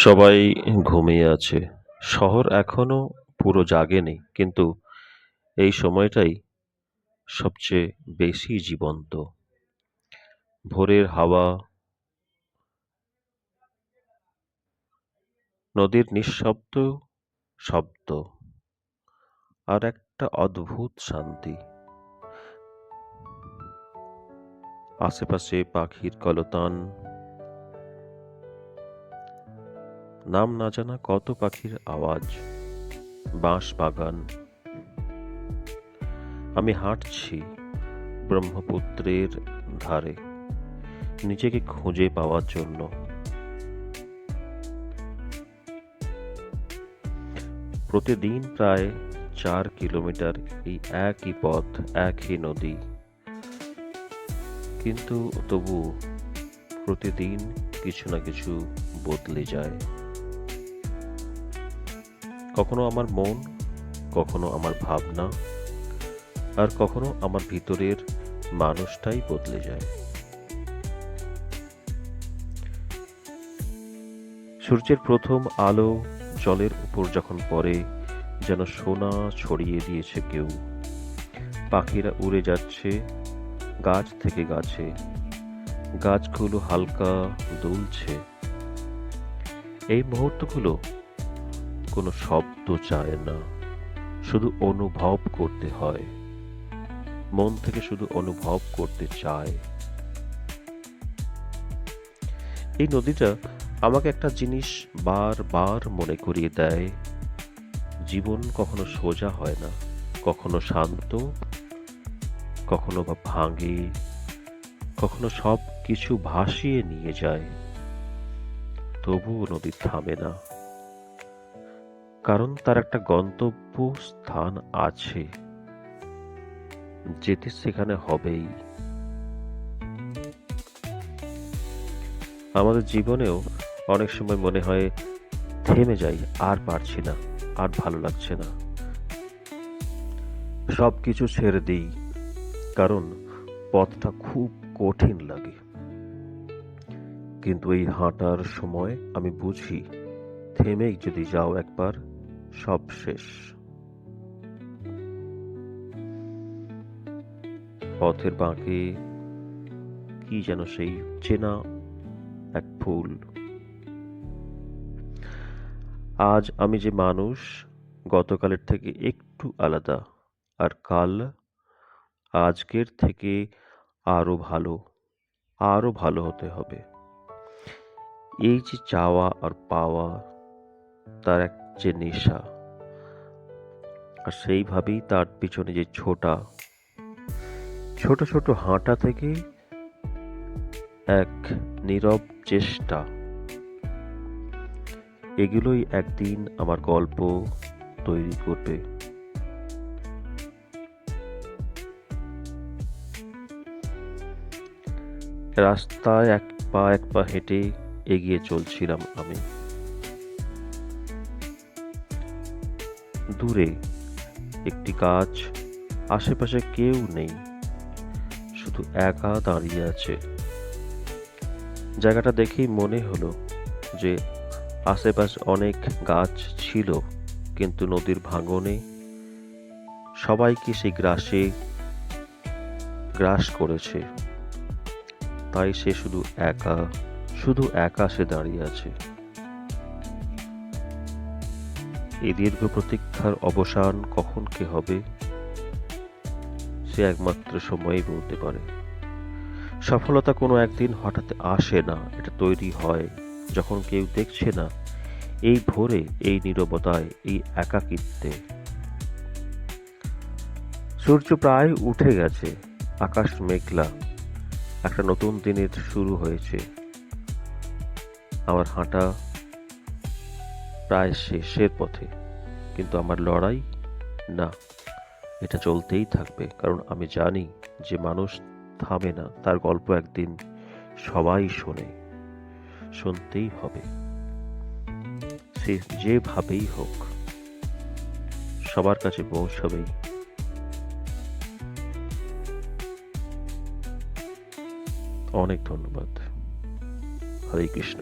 সবাই ঘুমিয়ে আছে। শহর এখনো পুরো জাগেনি। কিন্তু এই সময়টাই সবচেয়ে বেশি জীবন্ত। ভোরের হাওয়া, নদীর নিঃশব্দ শব্দ আর একটা অদ্ভুত শান্তি। আশেপাশে পাখির কলতান, নাম না জানা কত পাখির আওয়াজ, বাঁশ বাগান। আমি হাঁটছি ব্রহ্মপুত্রের ধারে, নিজেকে খুঁজে পাওয়ার জন্য। প্রতিদিন প্রায় 4 কিলোমিটার এই একই পথ, একই নদী। কিন্তু তবু প্রতিদিন কিছু না কিছু বদলে যায়। কখনো আমার মন, কখনো আমার ভাবনা, আর কখনো আমার ভিতরের মানুষটাই বদলে যায়। সূর্যের প্রথম আলো জলের উপর যখন পড়ে, যেন সোনা ছড়িয়ে দিয়েছে কেউ। পাখিরা উড়ে যাচ্ছে গাছ থেকে গাছে, গাছগুলো হালকা দুলছে। এই মুহূর্তগুলো কোনো শব্দ চায় না, শুধু অনুভব করতে হয়। মন থেকে শুধু অনুভব করতে চায়। এই নদীটা আমাকে একটা জিনিস বারবার মনে করিয়ে দেয়, জীবন কখনো সোজা হয় না, কখনো শান্ত, কখনো বা ভাঙে, কখনো সব কিছু ভাসিয়ে নিয়ে যায়। তবুও নদী থামে না, কারণ তার একটা গন্তব্য স্থান আছে, যেতে সেখানে হবেই। আমাদের জীবনেও অনেক সময় মনে হয় থেমে যাই, আর পারছি না, আর ভালো লাগছে না, সবকিছু ছেড়ে দিই, কারণ পথটা খুব কঠিন লাগে। কিন্তু এই হাঁটার সময় আমি বুঝি, থেমেই যদি যাও একবার, সব শেষ। পথের বাঁকে কি যেন সেই চেনা এক ফুল। আজ আমি যে মানুষ, গতকালের থেকে একটু আলাদা, আর কাল আজকের থেকে আরো ভালো, আরো ভালো হতে হবে। এই যে চাওয়া আর পাওয়া, তার এক যে নেশা, আর সেইভাবেই তার পিছনে যে ছোটা, ছোট ছোট হাঁটা থেকে এক নীরব চেষ্টা, এগুলোই একদিন আমার গল্প তৈরি করবে। রাস্তায় এক পা হেঁটে এগিয়ে চলছিলাম আমি। দূরে একটি গাছ, আশেপাশে কেউ নেই, শুধু একা দাঁড়িয়ে আছে। জায়গাটা দেখেই মনে হলো যে আশেপাশে অনেক গাছ ছিল, কিন্তু নদীর ভাঙনে সবাইকে সেই গ্রাস করেছে। তাই সে শুধু একা সে দাঁড়িয়ে আছে। এই দীর্ঘ প্রতীক্ষার অবসান কখন কি হবে, সে একমাত্র সময়ই বলতে পারে। সফলতা কোনো একদিন হঠাৎ আসে না, এটা তৈরি হয় যখন কেউ দেখছে না, এই ভোরে, এই নীরবতায়, এই একাকিত্বে। সূর্য প্রায় উঠে গেছে, আকাশ মেঘলা, একটা নতুন দিনের শুরু হয়েছে। আমার হাঁটা প্রায় শেষের পথে, কিন্তু আমার লড়াই না, এটা চলতেই থাকবে। কারণ আমি জানি যে মানুষ থামে না, তার গল্প একদিন সবাই শোনে, শুনতেই হবে। সে যেভাবেই হোক, সবার কাছে পৌঁছবেই। অনেক ধন্যবাদ। হরে কৃষ্ণ।